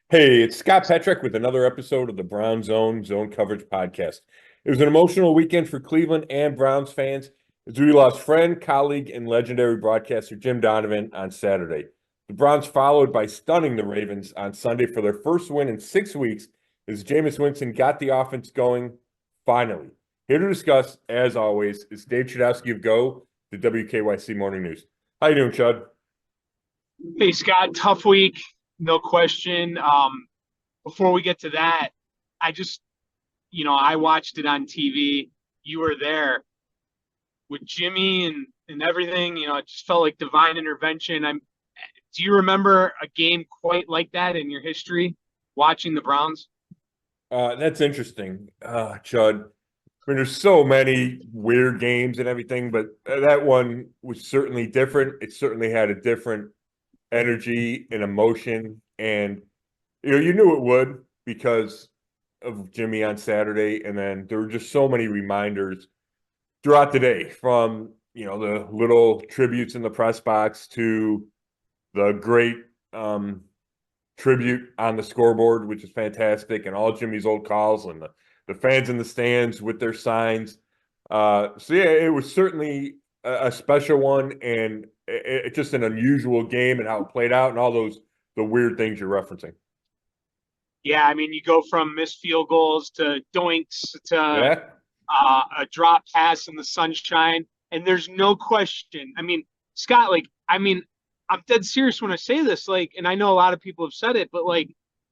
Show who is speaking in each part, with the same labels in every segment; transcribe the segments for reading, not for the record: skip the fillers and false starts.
Speaker 1: Hey, it's Scott Petrak with another episode of the Brown Zone Coverage Podcast. It was an emotional weekend for Cleveland and Browns fans as we lost friend, colleague, and legendary broadcaster Jim Donovan on Saturday. The Browns followed by stunning the Ravens on Sunday for their first win in 6 weeks as Jameis Winston got the offense going finally. Here to discuss, as always, is Dave Chudowsky of Go, the WKYC Morning News. How you doing, Chud?
Speaker 2: Hey Scott, tough week, no question. Before we get to that, I just, I watched it on TV. You were there with Jimmy and everything. It just felt like divine intervention. Do you remember a game quite like that in your history, watching the Browns?
Speaker 1: That's interesting, Chud. I mean, there's so many weird games and everything, but that one was certainly different. It certainly had a different energy and emotion, and you knew it would because of Jimmy on Saturday, and then there were just so many reminders throughout the day, from the little tributes in the press box to the great tribute on the scoreboard, which is fantastic, and all Jimmy's old calls and the fans in the stands with their signs. So yeah, it was certainly a special one, and it's just an unusual game and how it played out and all the weird things you're referencing.
Speaker 2: Yeah, I mean, you go from missed field goals to doinks to
Speaker 1: Yeah,
Speaker 2: a drop pass in the sunshine, and there's no question. I mean, Scott, I'm dead serious when I say this. And I know a lot of people have said it, but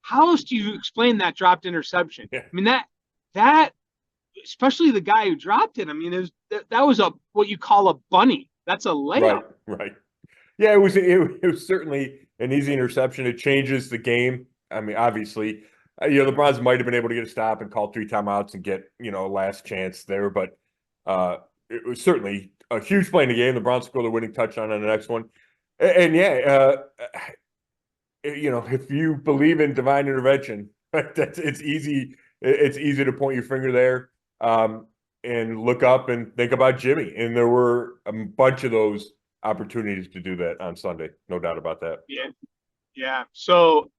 Speaker 2: how else do you explain that dropped interception?
Speaker 1: yeah,
Speaker 2: I mean that especially the guy who dropped it. I mean, that was a what you call a bunny. That's a
Speaker 1: right,
Speaker 2: layup.
Speaker 1: right. Yeah, it was certainly an easy interception. It changes the game. I mean, obviously, the Browns might have been able to get a stop and call three timeouts and get a last chance there, but uh, it was certainly a huge play in the game. The Browns scored the winning touchdown on the next one, and yeah, if you believe in divine intervention, that's it's easy. It's easy to point your finger there, and look up and think about Jimmy. And there were a bunch of those opportunities to do that on Sunday, no doubt about that.
Speaker 2: Yeah, yeah. So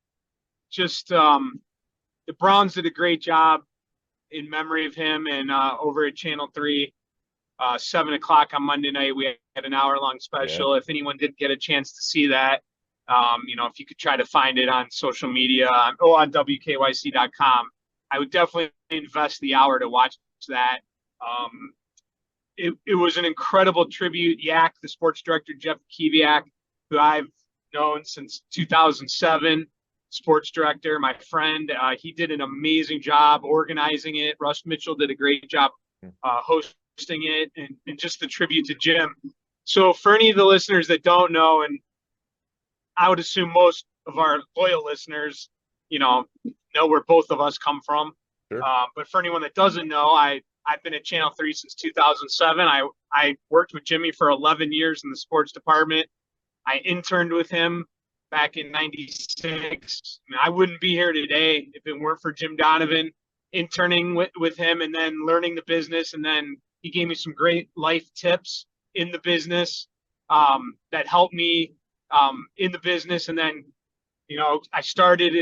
Speaker 2: just the Browns did a great job in memory of him, and over at Channel 3. 7 o'clock on Monday night. We had an hour-long
Speaker 1: Yeah.
Speaker 2: special. If anyone did get a chance to see that, if you could try to find it on social media or on WKYC.com, I would definitely invest the hour to watch that. Um, it was an incredible tribute. Yak, the sports director, Jeff Kiviak, who I've known since 2007, sports director, my friend. He did an amazing job organizing it. Russ Mitchell did a great job hosting it, and just the tribute to Jim. So for any of the listeners that don't know, and I would assume most of our loyal listeners, know where both of us come from.
Speaker 1: Sure.
Speaker 2: But for anyone that doesn't know, I've been at Channel 3 since 2007. I worked with Jimmy for 11 years in the sports department. I interned with him back in 96. I mean, I wouldn't be here today if it weren't for Jim Donovan interning with him and then learning the business. And then he gave me some great life tips in the business that helped me in the business. And then, I started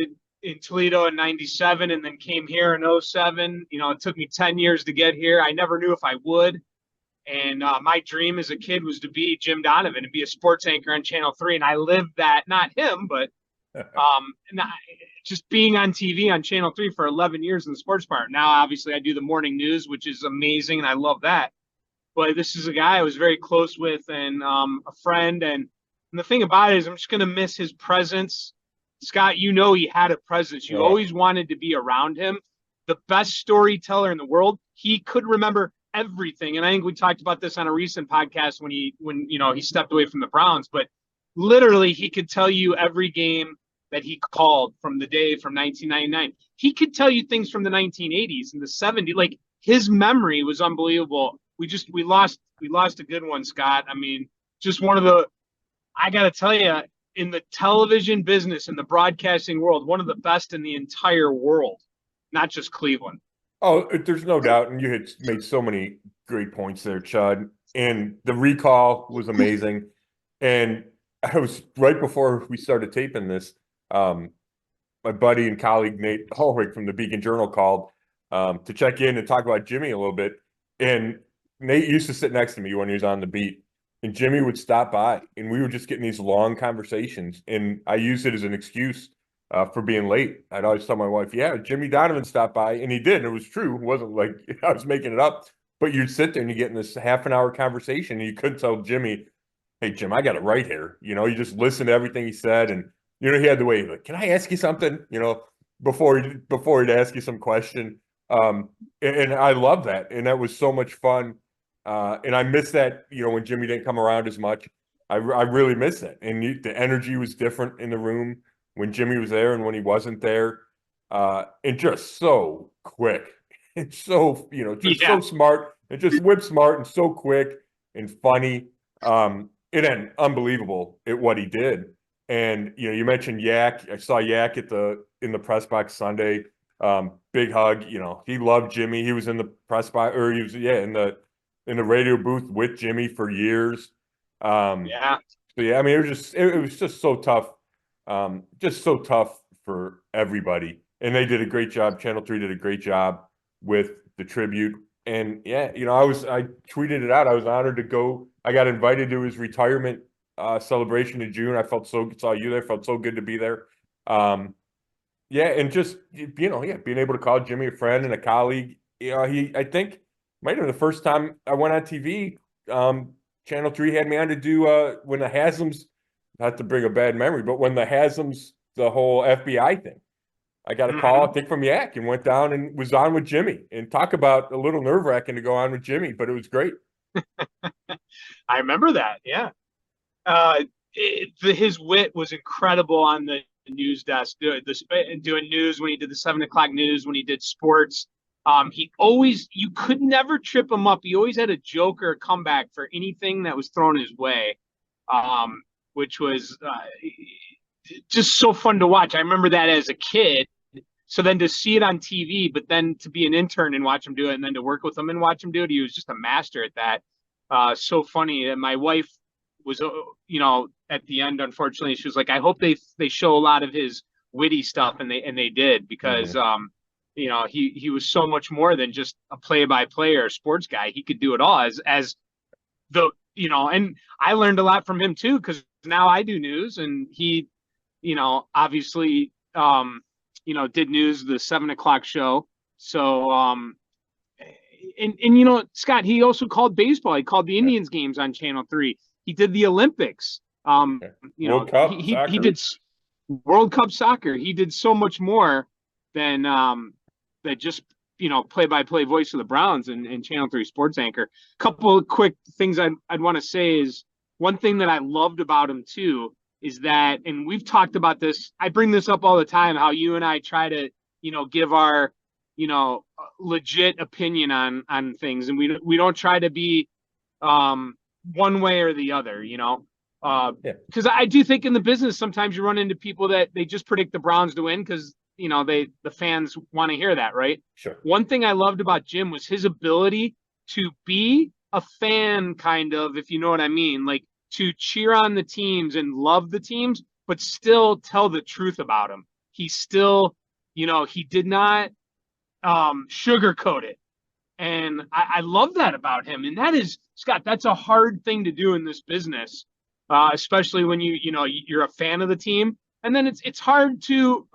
Speaker 2: in Toledo in 97 and then came here in 07. It took me 10 years to get here. I never knew if I would. And my dream as a kid was to be Jim Donovan and be a sports anchor on Channel 3. And I lived that, not him, but just being on TV on Channel 3 for 11 years in the sports part. Now, obviously, I do the morning news, which is amazing, and I love that. But this is a guy I was very close with and a friend. And the thing about it is I'm just going to miss his presence. Scott, he had a presence. You
Speaker 1: Oh,
Speaker 2: always wanted to be around him. The best storyteller in the world. He could remember everything. And I think we talked about this on a recent podcast when he stepped away from the Browns. But literally, he could tell you every game that he called from the day from 1999. He could tell you things from the 1980s and the 70s. Like his memory was unbelievable. We lost a good one, Scott. I mean, just one of the. I got to tell you, in the television business, in the broadcasting world, one of the best in the entire world, not just Cleveland.
Speaker 1: oh, there's no doubt, and you had made so many great points there, Chud. And the recall was amazing. And I was right before we started taping this. Um, my buddy and colleague Nate Ulrich from the Beacon Journal called to check in and talk about Jimmy a little bit. And Nate used to sit next to me when he was on the beat, and Jimmy would stop by, and we were just getting these long conversations. And I used it as an excuse for being late. I'd always tell my wife, "Yeah, Jimmy Donovan stopped by," and he did. And it was true. It wasn't like I was making it up. But you'd sit there and you get in this half an hour conversation, and you couldn't tell Jimmy, "Hey, Jim, I got it right here." You just listen to everything he said, and he had the way, like, "Can I ask you something?" Before he'd ask you some question. And I love that, and that was so much fun. And I miss that, when Jimmy didn't come around as much. I really miss that, and the energy was different in the room when Jimmy was there and when he wasn't there. And just so quick, and so so smart, and just whip smart, and so quick and funny. And then unbelievable at what he did. And you mentioned Yak. I saw Yak in the press box Sunday. Big hug. He loved Jimmy. He was in the press box, or he was in the radio booth with Jimmy for years. So I mean, it was just so tough. Just so tough for everybody. And they did a great job. Channel 3 did a great job with the tribute. And I tweeted it out. I was honored to go. I got invited to his retirement celebration in June. I saw you there, felt so good to be there. And just being able to call Jimmy a friend and a colleague. I think might have been the first time I went on TV. Channel 3 had me on to do when the Haslam's, not to bring a bad memory, but when the Haslam's, the whole FBI thing. I got a call, I think, from Yak, and went down and was on with Jimmy. And talk about a little nerve-wracking to go on with Jimmy, but it was great.
Speaker 2: I remember that, yeah. His wit was incredible on the news desk, doing news when he did the 7 o'clock news, when he did sports. You could never trip him up. He always had a joke or a comeback for anything that was thrown his way, which was just so fun to watch. I remember that as a kid. So then to see it on TV, but then to be an intern and watch him do it, and then to work with him and watch him do it, he was just a master at that. So funny. And my wife was, at the end, unfortunately, she was like, "I hope they show a lot of his witty stuff," and they did, because he was so much more than just a play-by-play or a sports guy. He could do it all as the and I learned a lot from him too, because now I do news, and he obviously did news, the 7 o'clock show. So and Scott, he also called baseball. He called the Indians games on Channel 3. He did the Olympics.
Speaker 1: World Cup
Speaker 2: he did World Cup soccer. He did so much more than that just play-by-play voice of the Browns and Channel 3 sports anchor. A couple of quick things I'd want to say is, one thing that I loved about him too is that, and we've talked about this, I bring this up all the time, how you and I try to give our legit opinion on things, and we don't try to be one way or the other, because I do think in the business sometimes you run into people that they just predict the Browns to win because the fans want to hear that, right?
Speaker 1: Sure.
Speaker 2: One thing I loved about Jim was his ability to be a fan, kind of, if you know what I mean, like to cheer on the teams and love the teams, but still tell the truth about them. He still, he did not sugarcoat it. And I love that about him. And that is, Scott, that's a hard thing to do in this business, especially when you're a fan of the team. And then it's hard to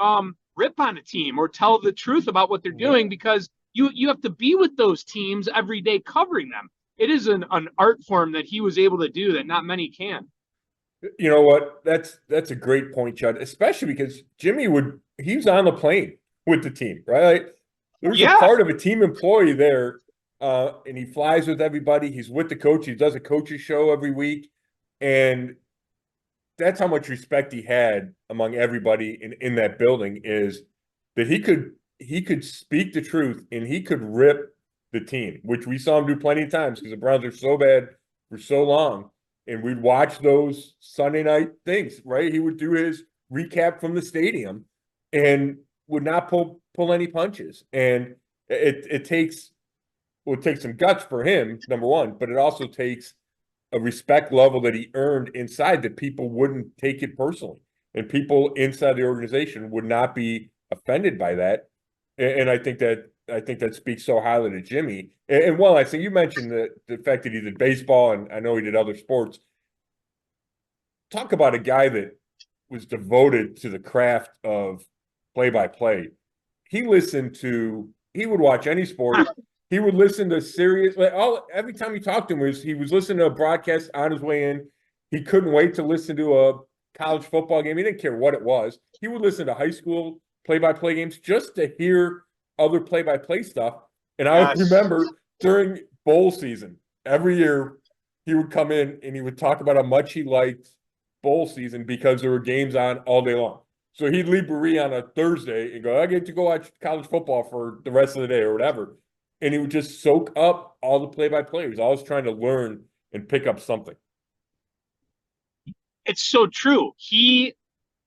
Speaker 2: rip on a team or tell the truth about what they're doing, because you have to be with those teams every day covering them. It is an art form that he was able to do that not many can.
Speaker 1: You know what? That's a great point, Chud, especially because Jimmy he was on the plane with the team, right? Like, there's a part of a team employee there, and he flies with everybody. He's with the coach. He does a coach's show every week. And that's how much respect he had among everybody in that building, is that he could speak the truth, and he could rip the team, which we saw him do plenty of times because the Browns are so bad for so long. And we'd watch those Sunday night things, right? He would do his recap from the stadium and would not pull any punches. And it takes some guts for him, number one, but it also takes a respect level that he earned inside that people wouldn't take it personally. and people inside the organization would not be offended by that. And I think that speaks so highly to Jimmy. And while I say you mentioned the fact that he did baseball, and I know he did other sports, talk about a guy that was devoted to the craft of play-by-play. He would watch any sport. He would listen to every time he talked to him he was listening to a broadcast on his way in. He couldn't wait to listen to a college football game. He didn't care what it was. He would listen to high school play-by-play games just to hear other play-by-play stuff. And I remember during bowl season, every year he would come in and he would talk about how much he liked bowl season because there were games on all day long. So he'd leave Berea on a Thursday and go, I get to go watch college football for the rest of the day or whatever. And he would just soak up all the play-by-play. He was always trying to learn and pick up something.
Speaker 2: It's so true.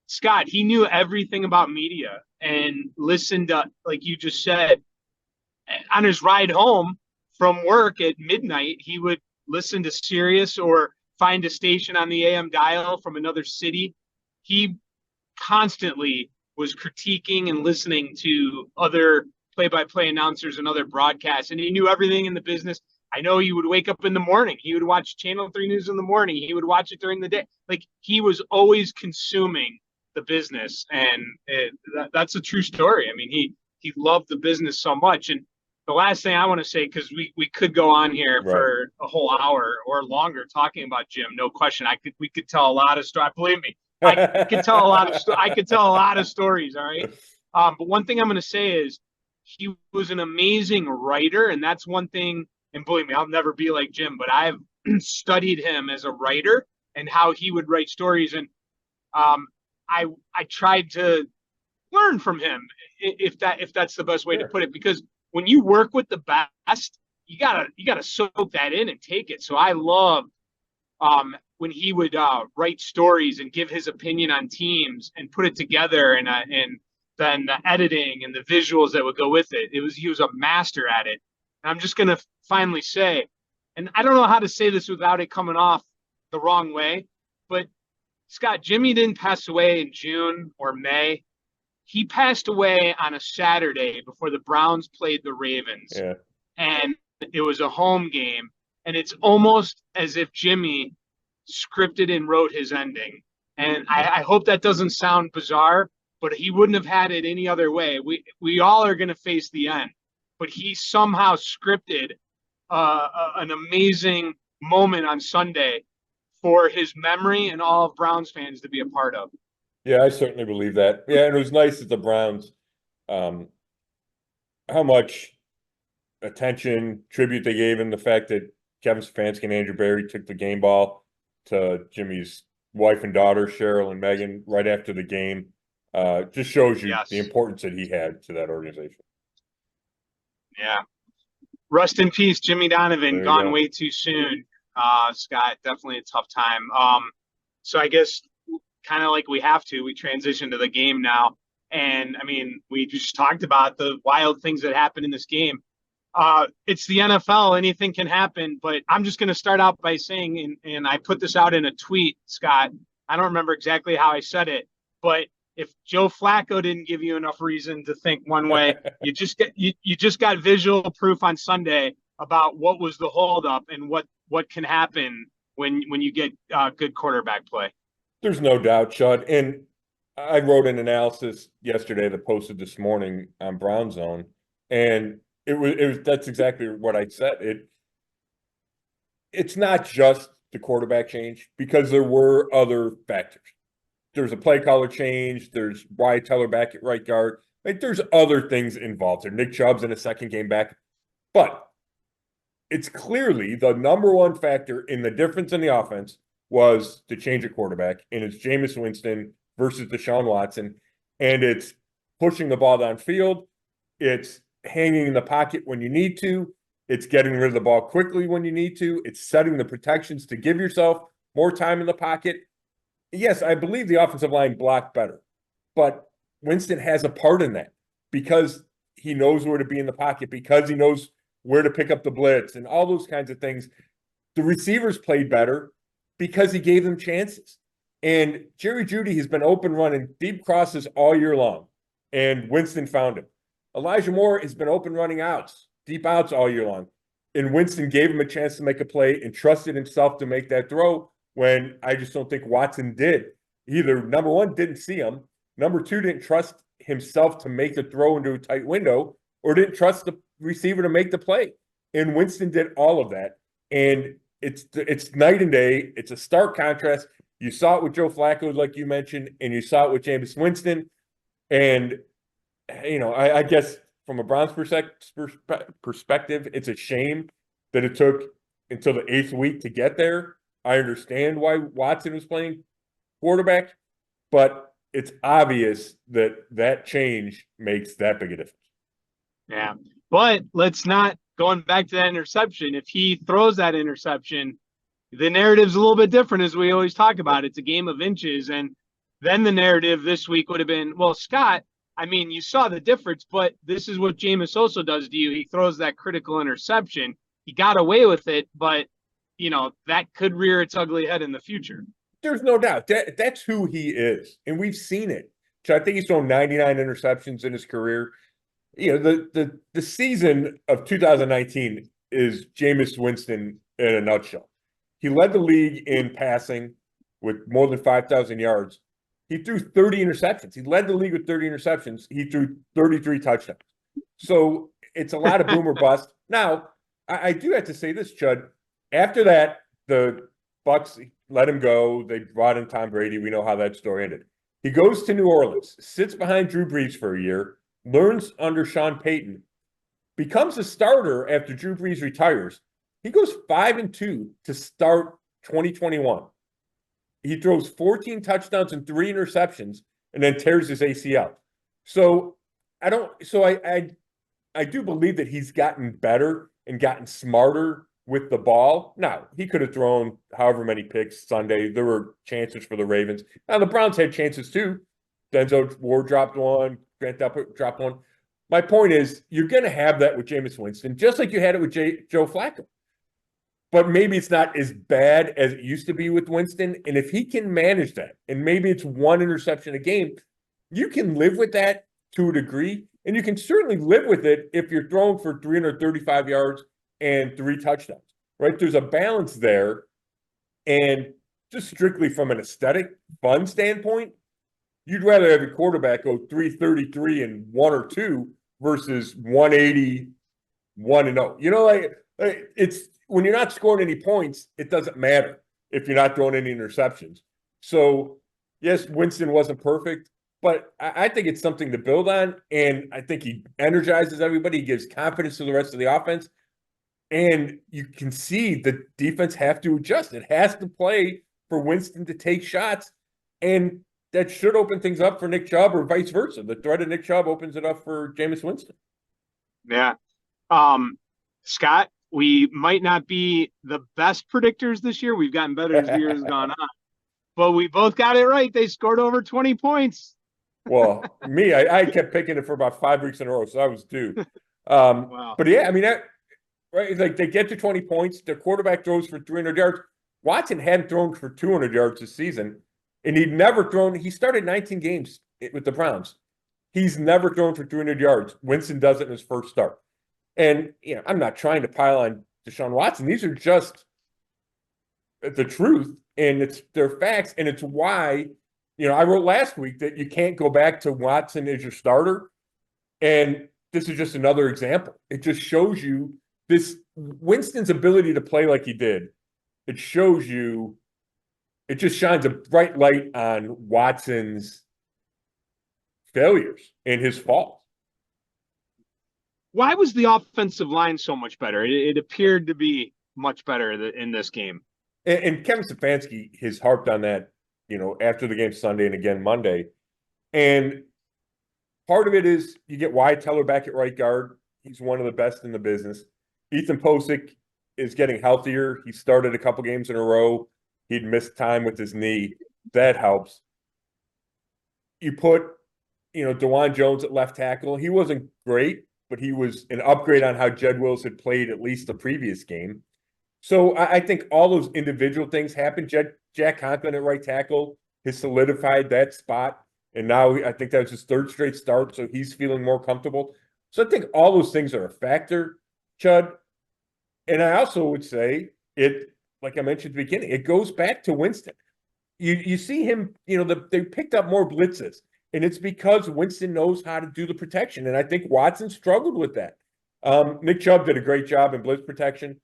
Speaker 2: Scott, he knew everything about media and listened to, like you just said, on his ride home from work at midnight, he would listen to Sirius or find a station on the AM dial from another city. He constantly was critiquing and listening to other play-by-play announcers and other broadcasts, and he knew everything in the business. I know he would wake up in the morning. He would watch Channel 3 News in the morning. He would watch it during the day. Like, he was always consuming the business, and that's a true story. I mean, he loved the business so much. And the last thing I want to say, because we could go on here for a whole hour or longer talking about Jim, no question. We could tell a lot of stories. Believe me, I could tell a lot of I could tell a lot of stories. All right, but one thing I'm going to say is he was an amazing writer, and that's one thing. And believe me, I'll never be like Jim, but I've studied him as a writer and how he would write stories. And I tried to learn from him, if that's the best way to put it, because when you work with the best, you gotta soak that in and take it. So I love when he would write stories and give his opinion on teams and put it together, and then the editing and the visuals that would go with it. He was a master at it. And I'm just gonna finally say, and I don't know how to say this without it coming off the wrong way, but Scott, Jimmy didn't pass away in June or May. He passed away on a Saturday before the Browns played the Ravens.
Speaker 1: Yeah.
Speaker 2: And it was a home game. And it's almost as if Jimmy scripted and wrote his ending. And I hope that doesn't sound bizarre, but he wouldn't have had it any other way. We all are going to face the end. But he somehow scripted an amazing moment on Sunday for his memory and all of Browns fans to be a part of.
Speaker 1: Yeah, I certainly believe that. Yeah, and it was nice that the Browns, how much attention, tribute they gave him, the fact that Kevin Stefanski and Andrew Berry took the game ball to Jimmy's wife and daughter, Cheryl and Megan, right after the game. Just shows you the importance that he had to that organization.
Speaker 2: Yeah. Rest in peace, Jimmy Donovan, gone way too soon. Scott, definitely a tough time. So I guess kind of like we transition to the game now. And I mean, we just talked about the wild things that happened in this game. It's the NFL, anything can happen, but I'm just going to start out by saying, and I put this out in a tweet, Scott, I don't remember exactly how I said it, but if Joe Flacco didn't give you enough reason to think one way, you just got visual proof on Sunday about what was the holdup and what can happen when you get good quarterback play.
Speaker 1: There's no doubt, Chud. And I wrote an analysis yesterday that posted this morning on Brown Zone, and that's exactly what I said. It's not just the quarterback change, because there were other factors. There's a play caller change. There's Wyatt Teller back at right guard. Like, there's other things involved there. Nick Chubb's in a second game back. But it's clearly the number one factor in the difference in the offense was to change a quarterback, and it's Jameis Winston versus Deshaun Watson, and it's pushing the ball downfield. It's hanging in the pocket when you need to. It's getting rid of the ball quickly when you need to. It's setting the protections to give yourself more time in the pocket. Yes, I believe the offensive line blocked better, but Winston has a part in that because he knows where to be in the pocket, because he knows where to pick up the blitz and all those kinds of things. The receivers played better because he gave them chances. And Jerry Jeudy has been open running deep crosses all year long, and Winston found him. Elijah Moore has been open running outs, deep outs all year long, and Winston gave him a chance to make a play and trusted himself to make that throw when I just don't think Watson did. Either, number one, didn't see him, number two, didn't trust himself to make the throw into a tight window, or didn't trust the receiver to make the play. And Winston did all of that. And it's night and day. It's a stark contrast. You saw it with Joe Flacco, like you mentioned, and you saw it with Jameis Winston. And, I guess from a Browns perspective, it's a shame that it took until the 8th week to get there. I understand why Watson was playing quarterback, but it's obvious that change makes that big a difference.
Speaker 2: Yeah, but let's not, going back to that interception, if he throws that interception, the narrative's a little bit different, as we always talk about. It's a game of inches. And then the narrative this week would have been, well, Scott, I mean, you saw the difference, but this is what Jameis also does to you. He throws that critical interception. He got away with it, but, that could rear its ugly head in the future.
Speaker 1: There's no doubt. That's who he is. And we've seen it. So I think he's thrown 99 interceptions in his career. The season of 2019 is Jameis Winston in a nutshell. He led the league in passing with more than 5,000 yards. He threw 30 interceptions. He led the league with 30 interceptions. He threw 33 touchdowns. So it's a lot of boom or bust. Now, I do have to say this, Chud. After that, the Bucks let him go. They brought in Tom Brady. We know how that story ended. He goes to New Orleans, sits behind Drew Brees for a year, learns under Sean Payton, becomes a starter after Drew Brees retires. He goes 5-2 to start 2021. He throws 14 touchdowns and 3 interceptions and then tears his ACL. So I do believe that he's gotten better and gotten smarter with the ball. Now, he could have thrown however many picks Sunday. There were chances for the Ravens. Now, the Browns had chances too. Denzel Ward dropped one. Grant Delpit dropped one. My point is, you're going to have that with Jameis Winston, just like you had it with Joe Flacco. But maybe it's not as bad as it used to be with Winston. And if he can manage that, and maybe it's 1 interception a game, you can live with that to a degree. And you can certainly live with it if you're throwing for 335 yards and 3 touchdowns, right? There's a balance there. And just strictly from an aesthetic, fun standpoint, you'd rather have your quarterback go 333 and 1 or 2 versus 180, 1-0. It's when you're not scoring any points, it doesn't matter if you're not throwing any interceptions. So, yes, Winston wasn't perfect, but I think it's something to build on. And I think he energizes everybody. He gives confidence to the rest of the offense. And you can see the defense have to adjust. It has to play for Winston to take shots. And that should open things up for Nick Chubb or vice versa. The threat of Nick Chubb opens it up for Jameis Winston.
Speaker 2: Yeah. Scott, we might not be the best predictors this year. We've gotten better as the year has gone on. But we both got it right. They scored over 20 points.
Speaker 1: Well, me, I kept picking it for about 5 weeks in a row, so I was due. Wow. But yeah, I mean, right? Like they get to 20 points. Their quarterback throws for 300 yards. Watson hadn't thrown for 200 yards this season. And he'd never thrown – he started 19 games with the Browns. He's never thrown for 300 yards. Winston does it in his first start. And, I'm not trying to pile on Deshaun Watson. These are just the truth, and they're facts. And it's why, I wrote last week that you can't go back to Watson as your starter. And this is just another example. It just shows you this Winston's ability to play like he did. It shows you – it just shines a bright light on Watson's failures and his faults.
Speaker 2: Why was the offensive line so much better? It appeared to be much better in this game.
Speaker 1: And Kevin Stefanski has harped on that, after the game Sunday and again Monday. And part of it is you get Wyatt Teller back at right guard. He's one of the best in the business. Ethan Posick is getting healthier. He started a couple games in a row. He'd missed time with his knee. That helps. You put, DeJuan Jones at left tackle. He wasn't great, but he was an upgrade on how Jed Wills had played at least the previous game. So I think all those individual things happened. Jack Conklin at right tackle has solidified that spot. And now I think that was his third straight start, so he's feeling more comfortable. So I think all those things are a factor, Chud. And I also would say it, like I mentioned at the beginning, it goes back to Winston. You see him, they picked up more blitzes, and it's because Winston knows how to do the protection. And I think Watson struggled with that. Nick Chubb did a great job in blitz protection.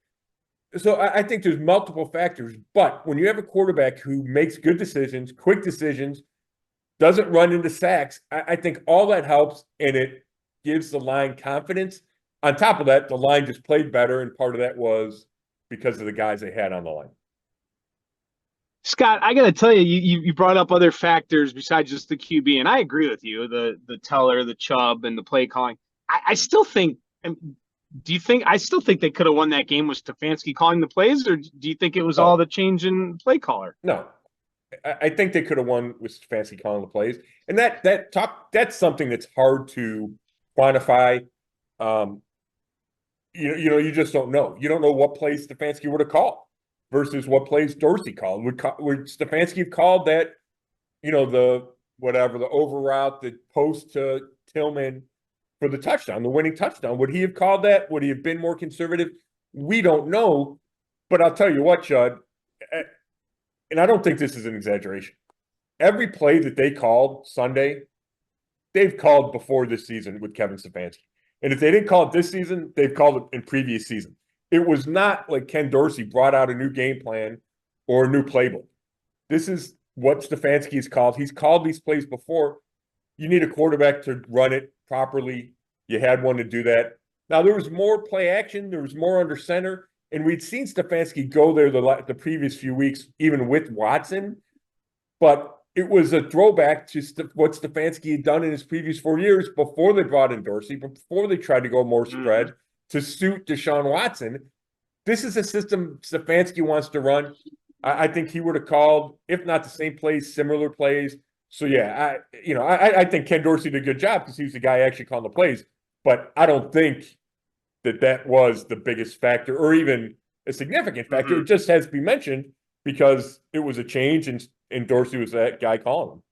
Speaker 1: So I think there's multiple factors. But when you have a quarterback who makes good decisions, quick decisions, doesn't run into sacks, I think all that helps, and it gives the line confidence. On top of that, the line just played better, and part of that was because of the guys they had on the line.
Speaker 2: Scott, I got to tell you, you brought up other factors besides just the QB, and I agree with you. The teller, the Chubb, and the play calling. I still think. I still think they could have won that game with Stefanski calling the plays, or do you think it was all the change in play caller?
Speaker 1: No, I think they could have won with Stefanski calling the plays, and that's something that's hard to quantify. You just don't know. You don't know what plays Stefanski would have called versus what plays Dorsey called. Would Stefanski have called that, the over route, the post to Tillman for the touchdown, the winning touchdown? Would he have called that? Would he have been more conservative? We don't know. But I'll tell you what, Chud, and I don't think this is an exaggeration. Every play that they called Sunday, they've called before this season with Kevin Stefanski. And if they didn't call it this season, they've called it in previous season. It was not like Ken Dorsey brought out a new game plan or a new playbook. This is what Stefanski has called. He's called these plays before. You need a quarterback to run it properly. You had one to do that. Now, there was more play action. There was more under center. And we'd seen Stefanski go there the previous few weeks, even with Watson. But it was a throwback to what Stefanski had done in his previous 4 years before they brought in Dorsey, before they tried to go more spread to suit Deshaun Watson. This is a system Stefanski wants to run. I think he would have called, if not the same plays, similar plays. So, yeah, I think Ken Dorsey did a good job because he was the guy actually calling the plays. But I don't think that was the biggest factor or even a significant factor. It just has to be mentioned because it was a change and Dorsey was that guy calling them.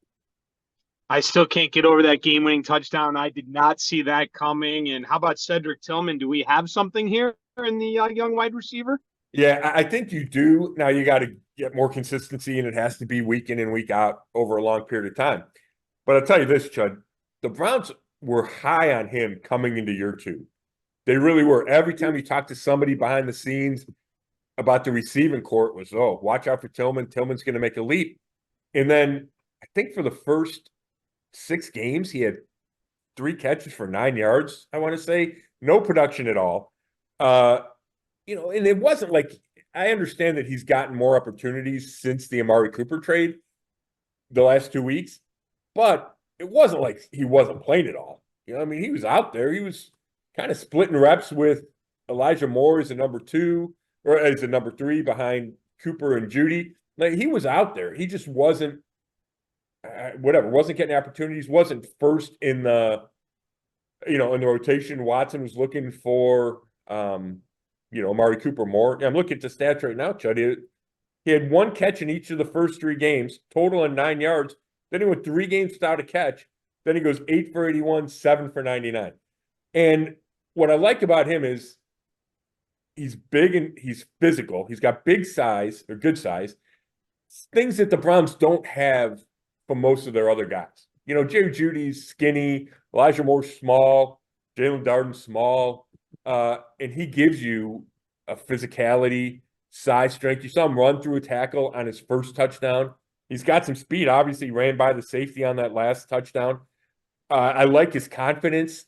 Speaker 2: I still can't get over that game-winning touchdown. I did not see that coming. And how about Cedric Tillman? Do we have something here in the young wide receiver?
Speaker 1: Yeah, I think you do. Now you got to get more consistency, and it has to be week in and week out over a long period of time. But I'll tell you this, Chud, the Browns were high on him coming into year two. They really were. Every time you talk to somebody behind the scenes about the receiving court was, watch out for Tillman. Tillman's going to make a leap. And then I think for the first 6 games, he had 3 catches for 9 yards, I want to say. No production at all. And it wasn't like – I understand that he's gotten more opportunities since the Amari Cooper trade the last 2 weeks, but it wasn't like he wasn't playing at all. He was out there. He was kind of splitting reps with Elijah Moore as a number 2 or as a number 3 behind Cooper and Judy. Like, he was out there. He just wasn't wasn't getting opportunities, wasn't first in the rotation. Watson was looking for, Amari Cooper more. I'm looking at the stats right now, Chud. He had 1 catch in each of the first 3 games, total on 9 yards. Then he went 3 games without a catch. Then he goes 8 for 81, 7 for 99. And what I like about him is he's big and he's physical. He's got big size or good size, things that the Browns don't have for most of their other guys. Jerry Judy's skinny, Elijah Moore's small, Jalen Darden's small, and he gives you a physicality, size, strength. You saw him run through a tackle on his first touchdown. He's got some speed. Obviously, ran by the safety on that last touchdown. I like his confidence.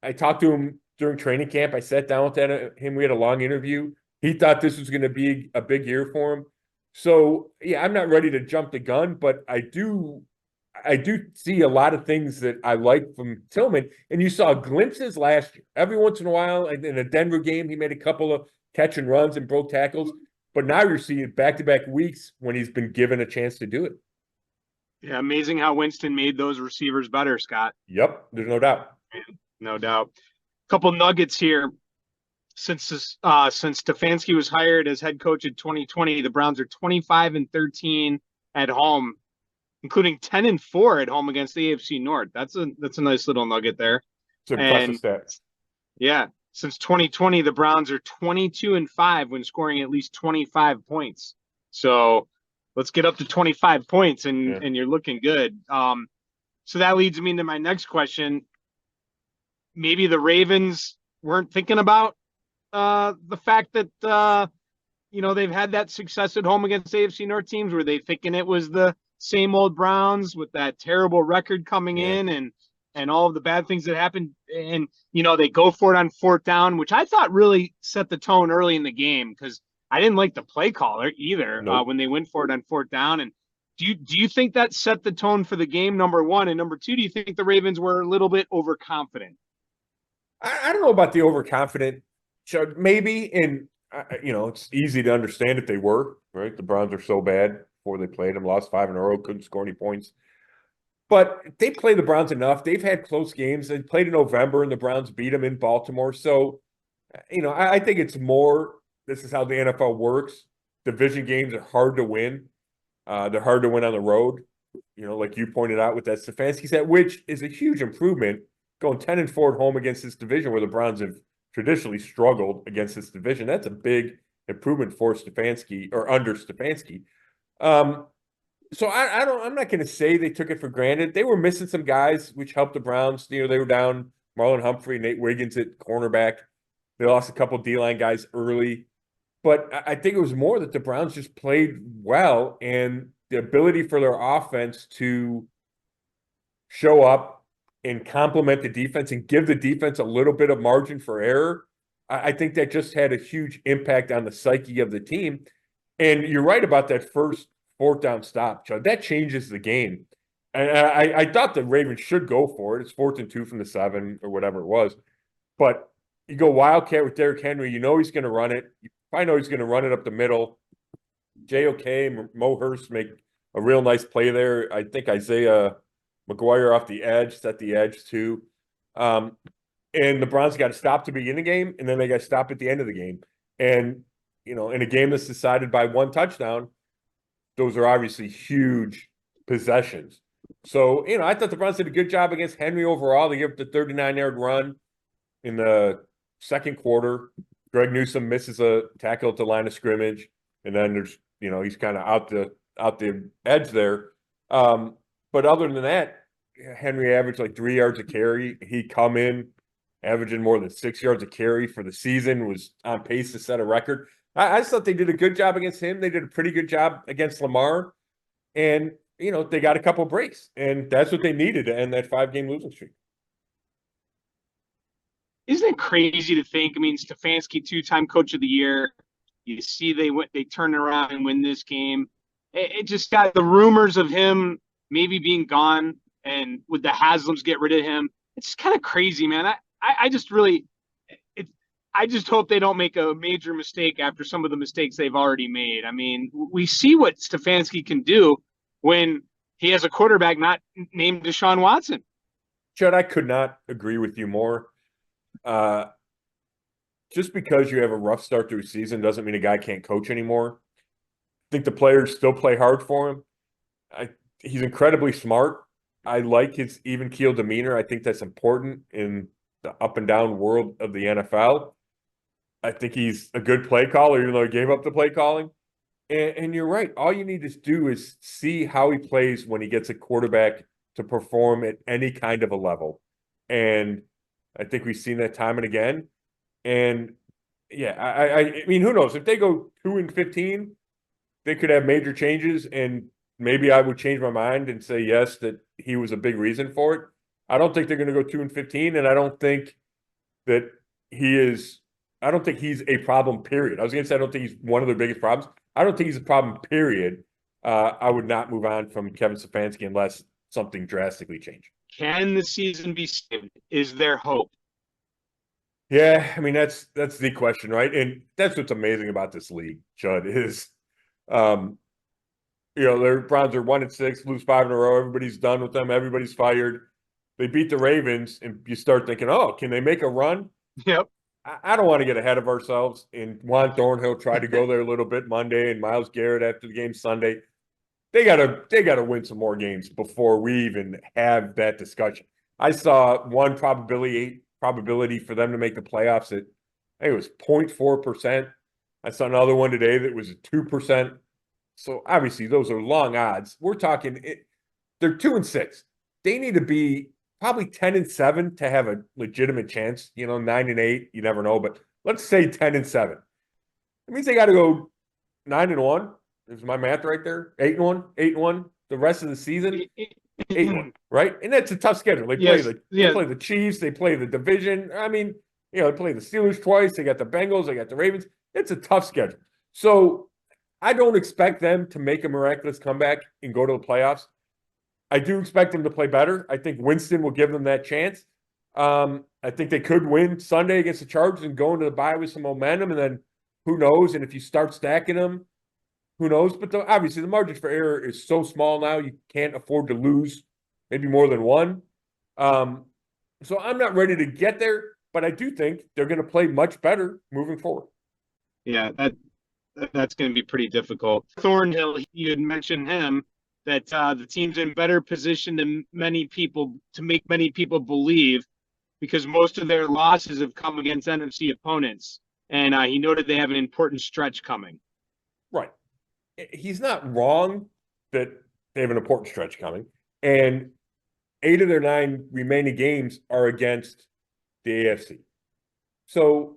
Speaker 1: I talked to him during training camp. I sat down with him. We had a long interview. He thought this was going to be a big year for him. So, yeah, I'm not ready to jump the gun, but I do see a lot of things that I like from Tillman. And you saw glimpses last year. Every once in a while, in a Denver game, he made a couple of catch and runs and broke tackles. But now you're seeing back-to-back weeks when he's been given a chance to do it.
Speaker 2: Yeah, amazing how Winston made those receivers better, Scott.
Speaker 1: Yep, there's no doubt.
Speaker 2: No doubt. Couple nuggets here. Since Stefanski was hired as head coach in 2020, the Browns are 25-13 at home including 10-4 at home against the AFC North. That's a nice little nugget there.
Speaker 1: It's an impressive
Speaker 2: And
Speaker 1: stat.
Speaker 2: yeah, since 2020, the Browns are 22-5 when scoring at least 25 points. So let's get up to 25 points, and you're looking good. So that leads me into my next question. Maybe the Ravens weren't thinking about the fact that they've had that success at home against AFC North teams. Were they thinking it was the same old Browns with that terrible record coming in and all of the bad things that happened? And they go for it on fourth down, which I thought really set the tone early in the game, because I didn't like the play caller either.
Speaker 1: Nope.
Speaker 2: When they went for it on fourth down. And do you think that set the tone for the game, number one? And number two, do you think the Ravens were a little bit overconfident?
Speaker 1: I don't know about the overconfident, Chud. Maybe, and it's easy to understand if they were, right? The Browns are so bad before they played them, lost 5 in a row, couldn't score any points. But they play the Browns enough. They've had close games. They played in November, and the Browns beat them in Baltimore. So, I think it's more, this is how the NFL works. Division games are hard to win. They're hard to win on the road, like you pointed out with that Stefanski set, which is a huge improvement, going 10-4 at home against this division where the Browns have traditionally struggled against this division. That's a big improvement for Stefanski, or under Stefanski. So I'm not going to say they took it for granted. They were missing some guys, which helped the Browns. They were down Marlon Humphrey, Nate Wiggins at cornerback. They lost a couple D-line guys early. But I think it was more that the Browns just played well, and the ability for their offense to show up and complement the defense and give the defense a little bit of margin for error. I think that just had a huge impact on the psyche of the team. And you're right about that first fourth down stop, Chud. That changes the game. And I thought the Ravens should go for it. It's 4th and 2 from the 7 or whatever it was. But you go Wildcat with Derrick Henry, he's going to run it. You probably know he's going to run it up the middle. JOK, Mo Hurst make a real nice play there. I think Isaiah McGuire off the edge, set the edge too. And the Browns got to stop to begin the game, and then they got to stop at the end of the game. And, in a game that's decided by one touchdown, those are obviously huge possessions. So, I thought the Browns did a good job against Henry overall. They gave up the 39-yard run in the second quarter. Greg Newsome misses a tackle at the line of scrimmage, and then there's, he's kind of out the edge there. But other than that, Henry averaged like 3 yards a carry. He come in averaging more than 6 yards a carry for the season, was on pace to set a record. I just thought they did a good job against him. They did a pretty good job against Lamar. And, they got a couple breaks. And that's what they needed to end that 5-game losing streak.
Speaker 2: Isn't it crazy to think? I mean, Stefanski, 2-time coach of the year. You see they turn around and win this game. It just got the rumors of him maybe being gone, and would the Haslams get rid of him? It's just kind of crazy, man. I just hope they don't make a major mistake after some of the mistakes they've already made. I mean, we see what Stefanski can do when he has a quarterback not named Deshaun Watson.
Speaker 1: Chud, I could not agree with you more. Just because you have a rough start to a season doesn't mean a guy can't coach anymore. I think the players still play hard for him. He's incredibly smart. I like his even keel demeanor. I think that's important in the up and down world of the NFL. I think he's a good play caller, even though he gave up the play calling. And you're right. All you need to do is see how he plays when he gets a quarterback to perform at any kind of a level. And I think we've seen that time and again. And yeah, I mean, who knows? If they go 2-15, they could have major changes, and maybe I would change my mind and say yes, that he was a big reason for it. I don't think they're going to go 2-15, and I don't think that he's a problem, period. I was going to say I don't think he's one of their biggest problems. I don't think he's a problem, period. I would not move on from Kevin Stefanski unless something drastically changed.
Speaker 2: Can the season be saved? Is there hope?
Speaker 1: Yeah, I mean, that's the question, right? And that's what's amazing about this league, Chud, is their Browns are 1-6, lose 5 in a row. Everybody's done with them. Everybody's fired. They beat the Ravens, and you start thinking, oh, can they make a run?
Speaker 2: Yep.
Speaker 1: I don't want to get ahead of ourselves. And Juan Thornhill tried to go there a little bit Monday, and Myles Garrett after the game Sunday. they gotta win some more games before we even have that discussion. I saw one probability for them to make the playoffs at, I think it was 0.4%. I saw another one today that was at 2%. So obviously those are long odds. We're talking they're 2-6. They need to be probably 10-7 to have a legitimate chance. 9-8, you never know, but let's say 10-7. It means they got to go 9-1. Is my math right there? 8-1, 8-1. The rest of the season, 8-1, right? And that's a tough schedule. They play they play the Chiefs, they play the division. I mean, they play the Steelers twice. They got the Bengals, they got the Ravens. It's a tough schedule. So I don't expect them to make a miraculous comeback and go to the playoffs. I do expect them to play better. I think Winston will give them that chance. I think they could win Sunday against the Chargers and go into the bye with some momentum, and then who knows? And if you start stacking them, who knows? But obviously the margin for error is so small now, you can't afford to lose maybe more than one. So I'm not ready to get there, but I do think they're going to play much better moving forward.
Speaker 2: Yeah, that's going to be pretty difficult. Thornhill, you had mentioned him, that the team's in better position than many people to make many people believe, because most of their losses have come against NFC opponents. And he noted they have an important stretch coming.
Speaker 1: Right. He's not wrong that they have an important stretch coming. And 8 of their 9 remaining games are against the AFC. So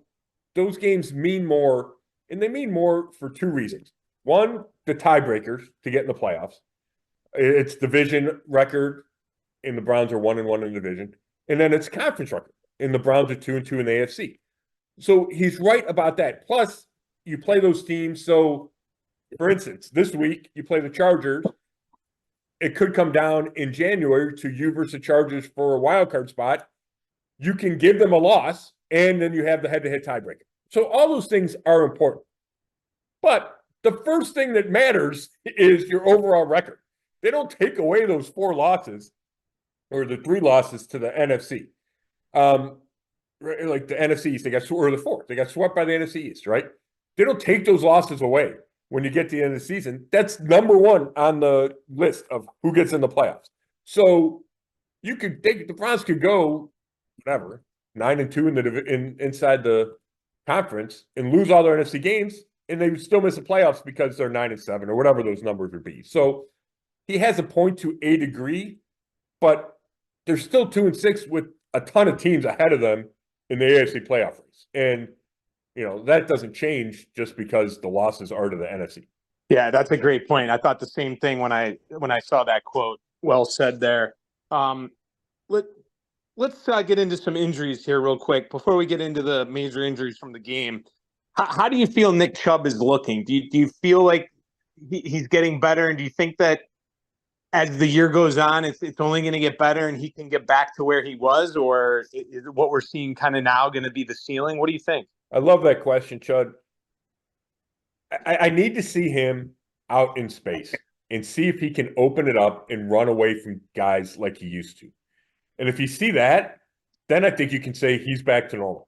Speaker 1: those games mean more, and they mean more for 2 reasons. One, the tiebreakers to get in the playoffs. It's division record, and the Browns are 1-1 in the division. And then it's conference record, and the Browns are 2-2 in the AFC. So he's right about that. Plus, you play those teams. So, for instance, this week you play the Chargers. It could come down in January to you versus the Chargers for a wild card spot. You can give them a loss, and then you have the head-to-head tiebreaker. So all those things are important. But the first thing that matters is your overall record. They don't take away those 4 losses or the 3 losses to the NFC. Like the NFC East, or the 4th. They got swept by the NFC East, right? They don't take those losses away when you get to the end of the season. That's number 1 on the list of who gets in the playoffs. So the Browns could go whatever 9-2 inside the conference and lose all their NFC games, and they would still miss the playoffs because they're 9-7 or whatever those numbers would be. So he has a point to a degree, but they're still 2-6 with a ton of teams ahead of them in the AFC playoff race. And, that doesn't change just because the losses are to the NFC.
Speaker 3: Yeah, that's a great point. I thought the same thing when I saw that quote. Well said there. Let's get into some injuries here real quick before we get into the major injuries from the game. How do you feel Nick Chubb is looking? Do you feel like he's getting better, and do you think that as the year goes on, it's only going to get better and he can get back to where he was, or is what we're seeing kind of now going to be the ceiling? What do you think?
Speaker 1: I love that question, Chud. I need to see him out in space and see if he can open it up and run away from guys like he used to. And if you see that, then I think you can say he's back to normal.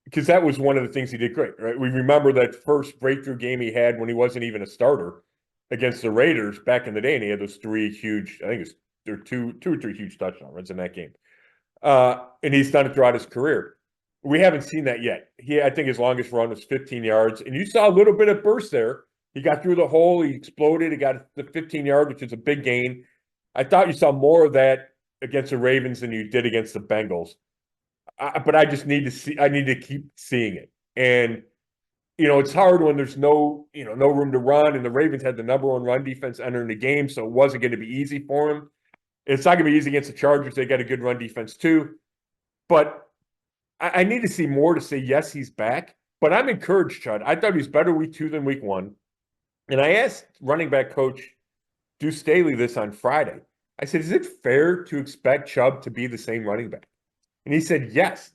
Speaker 1: Because that was one of the things he did great, right? We remember that first breakthrough game he had when he wasn't even a starter against the Raiders back in the day, and he had those 3 huge, I think there were two or three huge touchdown runs in that game. And he's done it throughout his career. We haven't seen that yet. I think his longest run was 15 yards, and you saw a little bit of burst there. He got through the hole, he exploded, he got the 15-yard, which is a big gain. I thought you saw more of that against the Ravens than you did against the Bengals. But I just need to see. I need to keep seeing it, and it's hard when there's no room to run. And the Ravens had the number 1 run defense entering the game, so it wasn't going to be easy for him. It's not going to be easy against the Chargers. They got a good run defense too, but I need to see more to say yes, he's back. But I'm encouraged, Chud. I thought he was better week 2 than week 1, and I asked running back coach Deuce Staley this on Friday. I said, "Is it fair to expect Chubb to be the same running back?" And he said, yes.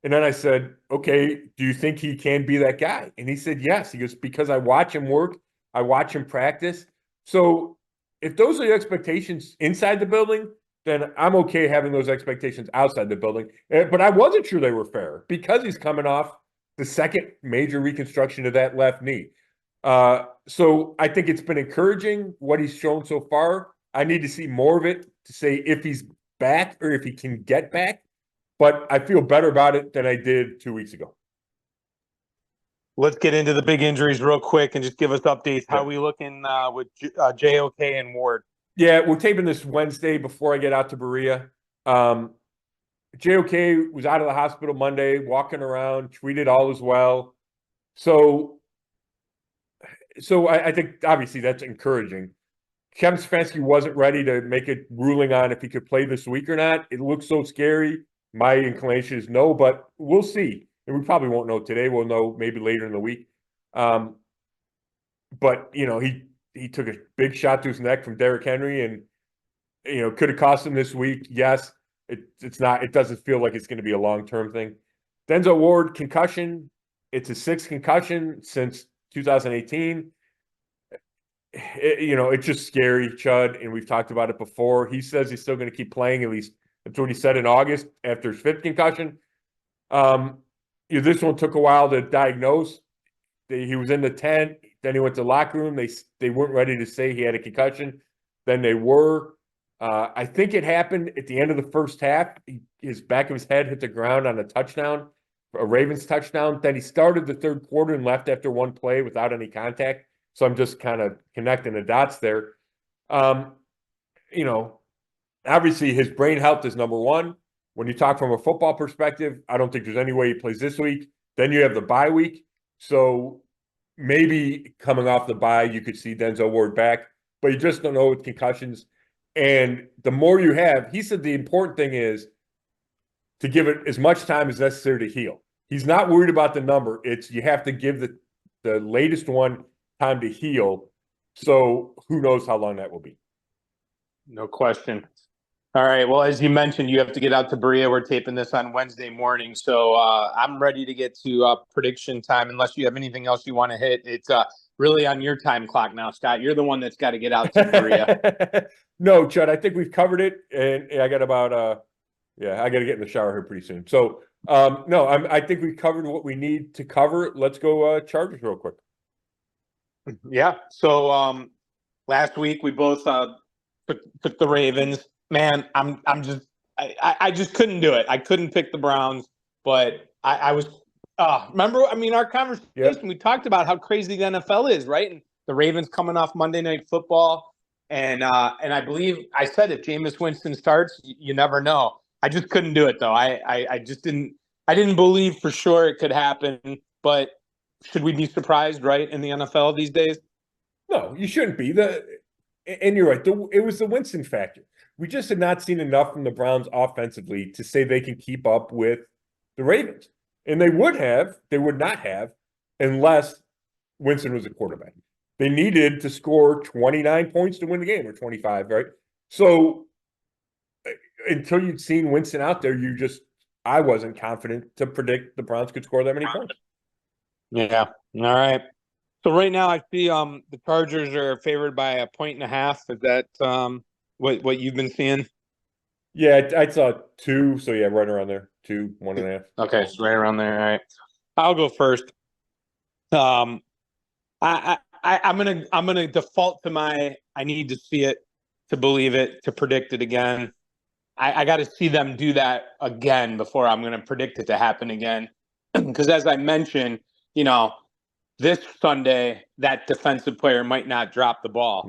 Speaker 1: And then I said, okay, do you think he can be that guy? And he said, yes. He goes, because I watch him work. I watch him practice. So if those are the expectations inside the building, then I'm okay having those expectations outside the building. But I wasn't sure they were fair because he's coming off the second major reconstruction of that left knee. So I think it's been encouraging what he's shown so far. I need to see more of it to say if he's back or if he can get back. But I feel better about it than I did 2 weeks ago.
Speaker 3: Let's get into the big injuries real quick and just give us updates. How we looking with JOK and Ward?
Speaker 1: Yeah, we're taping this Wednesday before I get out to Berea. JOK was out of the hospital Monday, walking around, tweeted all is well. So I think obviously that's encouraging. Kevin Stefanski wasn't ready to make a ruling on if he could play this week or not. It looks so scary. My inclination is no, but we'll see. And we probably won't know today. We'll know maybe later in the week. But you know, he took a big shot to his neck from Derrick Henry, and you know, could have cost him this week. Yes, it's not. It doesn't feel like it's going to be a long-term thing. Denzel Ward concussion. It's a 6th concussion since 2018. You know, it's just scary, Chud, and we've talked about it before. He says he's still going to keep playing, at least that's what he said in August after his 5th concussion. You know, this one took a while to diagnose. He was in the tent, then he went to the locker room. They weren't ready to say he had a concussion. Then they were. I think it happened at the end of the first half. His back of his head hit the ground on a touchdown, a Ravens touchdown. Then he started the 3rd quarter and left after one play without any contact. So I'm just kind of connecting the dots there. You know, obviously his brain health is number one. When you talk from a football perspective, I don't think there's any way he plays this week. Then you have the bye week. So maybe coming off the bye, you could see Denzel Ward back, but you just don't know with concussions. And the more you have, he said the important thing is to give it as much time as necessary to heal. He's not worried about the number. It's you have to give the latest one time to heal. So who knows how long that will be.
Speaker 3: No question. All right. Well, as you mentioned, you have to get out to Berea. We're taping this on Wednesday morning. So I'm ready to get to prediction time. Unless you have anything else you want to hit. It's really on your time clock now, Scott. You're the one that's got to get out to Berea.
Speaker 1: No, Chud, I think we've covered it. And I got about, I got to get in the shower here pretty soon. So, no, I think we covered what we need to cover. Let's go Chargers real quick.
Speaker 3: Yeah. So last week we both took the Ravens. Man, I just couldn't do it. I couldn't pick the Browns, but I was remember, I mean, our conversation, we talked about how crazy the NFL is, right? And the Ravens coming off Monday Night Football. And I believe I said if Jameis Winston starts, you never know. I just couldn't do it though. I just didn't believe for sure it could happen, but should we be surprised, right, in the NFL these days?
Speaker 1: No, you shouldn't be. And you're right. It was the Winston factor. We just had not seen enough from the Browns offensively to say they can keep up with the Ravens. And they would not have, unless Winston was a quarterback. They needed to score 29 points to win the game, or 25, right? So until you'd seen Winston out there, I wasn't confident to predict the Browns could score that many points.
Speaker 3: Yeah. All right. So right now I see the Chargers are favored by 1.5. Is that what you've been seeing?
Speaker 1: Yeah, I saw 2. So yeah, right around there. 2, 1.5.
Speaker 3: Okay, so right around there. All right. I'll go first. I'm gonna default to my I need to see it to believe it to predict it again. I got to see them do that again before I'm going to predict it to happen again. Because as I mentioned, you know, this Sunday that defensive player might not drop the ball.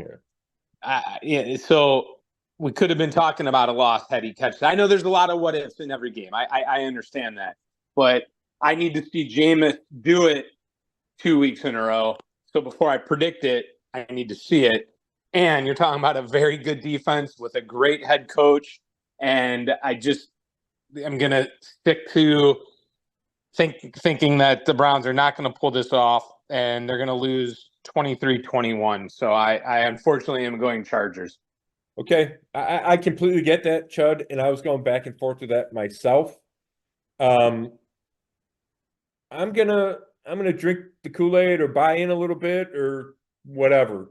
Speaker 3: Yeah. So we could have been talking about a loss had he catched. I know there's a lot of what ifs in every game. I understand that, but I need to see Jameis do it 2 weeks in a row. So before I predict it, I need to see it. And you're talking about a very good defense with a great head coach. And I'm going to stick to thinking that the Browns are not going to pull this off and they're going to lose 23-21. So I unfortunately am going Chargers.
Speaker 1: Okay. I completely get that, Chud. And I was going back and forth with that myself. I'm gonna drink the Kool-Aid or buy in a little bit or whatever.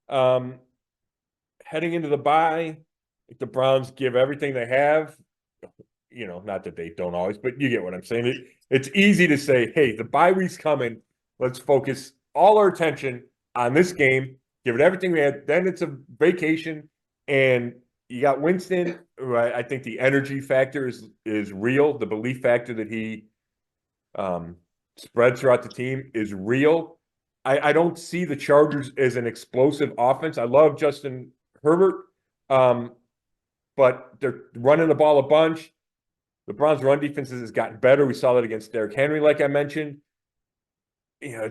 Speaker 1: Heading into the bye, if the Browns give everything they have, you know, not that they don't always, but you get what I'm saying. It's easy to say, hey, the bye week's coming. Let's focus all our attention on this game, give it everything we had. Then it's a vacation, and you got Winston. Right? I think the energy factor is real. The belief factor that he spreads throughout the team is real. I don't see the Chargers as an explosive offense. I love Justin Herbert, but they're running the ball a bunch. The Browns' run defense has gotten better. We saw that against Derrick Henry, like I mentioned. You know,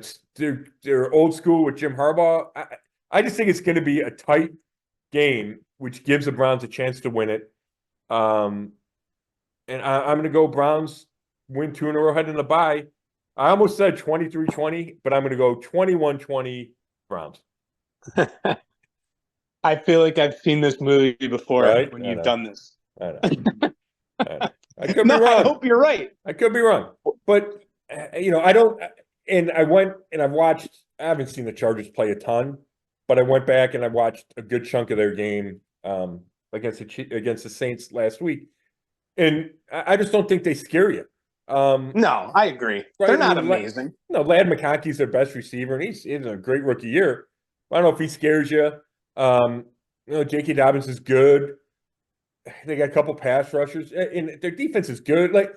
Speaker 1: they're old school with Jim Harbaugh. I just think it's going to be a tight game, which gives the Browns a chance to win it. And I'm going to go Browns win 2 in a row, heading in the bye. I almost said 23-20, but I'm going to go 21-20 Browns.
Speaker 3: I feel like I've seen this movie before
Speaker 1: Right?
Speaker 3: when you've done this.
Speaker 1: I know. I could
Speaker 3: No,
Speaker 1: be wrong.
Speaker 3: I hope you're right.
Speaker 1: I could be wrong. But, you know, I don't – and I went and I've watched – I haven't seen the Chargers play a ton, but I went back and I watched a good chunk of their game against the Saints last week. And I just don't think they scare you.
Speaker 3: No, I agree.
Speaker 1: Right?
Speaker 3: They're not amazing.
Speaker 1: No, Lad McConkey's their best receiver, and he's a great rookie year. I don't know if he scares you. You know, J.K. Dobbins is good. They got a couple pass rushers, and their defense is good. Like,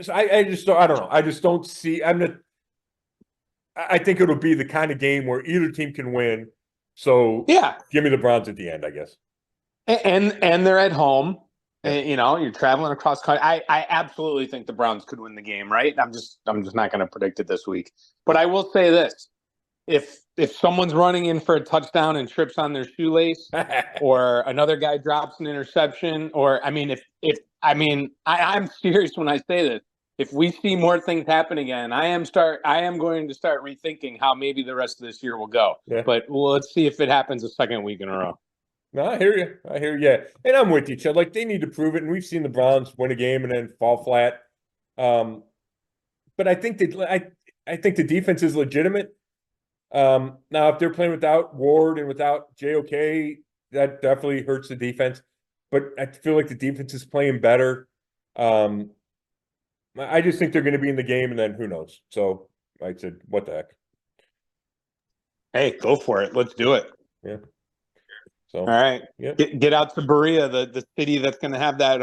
Speaker 1: so I just don't. I don't know. I just don't see. I think it'll be the kind of game where either team can win. So
Speaker 3: Yeah,
Speaker 1: give me the Browns at the end, I guess.
Speaker 3: and they're at home. And, you know, you're traveling across country. I absolutely think the Browns could win the game, right? I'm just not going to predict it this week. But I will say this: if someone's running in for a touchdown and trips on their shoelace, or another guy drops an interception, or I mean, I'm serious when I say this. If we see more things happen again, I am going to start rethinking how maybe the rest of this year will go.
Speaker 1: Yeah.
Speaker 3: But let's see if it happens a second week in a row.
Speaker 1: No, I hear you. Yeah, and I'm with you, Chud. Like, they need to prove it, and we've seen the Browns win a game and then fall flat. But I think I think the defense is legitimate. Now, if they're playing without Ward and without JOK, that definitely hurts the defense. But I feel like the defense is playing better. I just think they're going to be in the game, and then who knows? So I said, what the heck?
Speaker 3: Hey, go for it. Let's do it.
Speaker 1: Yeah. So,
Speaker 3: all right.
Speaker 1: Yeah.
Speaker 3: Get out to Berea, the city that's going to have that.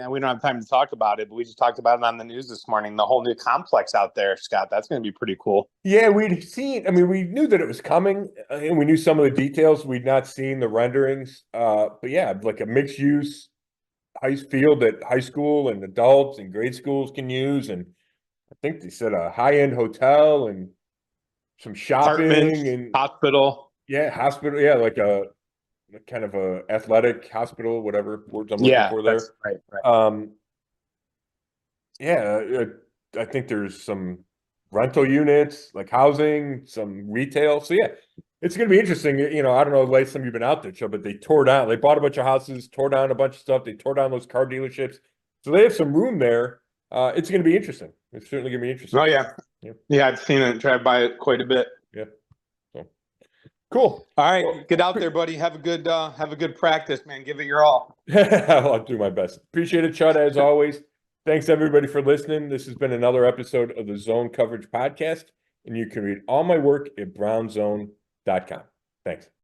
Speaker 3: We don't have time to talk about it, but we just talked about it on the news this morning. The whole new complex out there, Scott. That's going to be pretty cool.
Speaker 1: Yeah, we'd seen. I mean, we knew that it was coming, and we knew some of the details. We'd not seen the renderings. But yeah, like a mixed use field that high school and adults and grade schools can use, and I think they said a high end hotel and some shopping and
Speaker 3: hospital.
Speaker 1: Yeah, hospital. Yeah, like a kind of a athletic hospital, whatever words I'm looking for there.
Speaker 3: Right.
Speaker 1: Yeah, I think there's some rental units, like housing, some retail. So yeah, it's going to be interesting. You know, I don't know, last time you've been out there, Chubb, but they bought a bunch of houses, tore down a bunch of stuff. They tore down those car dealerships. So they have some room there. It's going to be interesting. It's certainly going to be interesting.
Speaker 3: Oh yeah. Yeah, I've seen it, drive by it quite a bit.
Speaker 1: Yeah. So cool.
Speaker 3: All right, get out there, buddy. Have a good practice, man. Give it your all.
Speaker 1: I'll do my best. Appreciate it, Chud, as always. Thanks everybody for listening. This has been another episode of the Zone Coverage Podcast, and you can read all my work at brownzone.com. Thanks.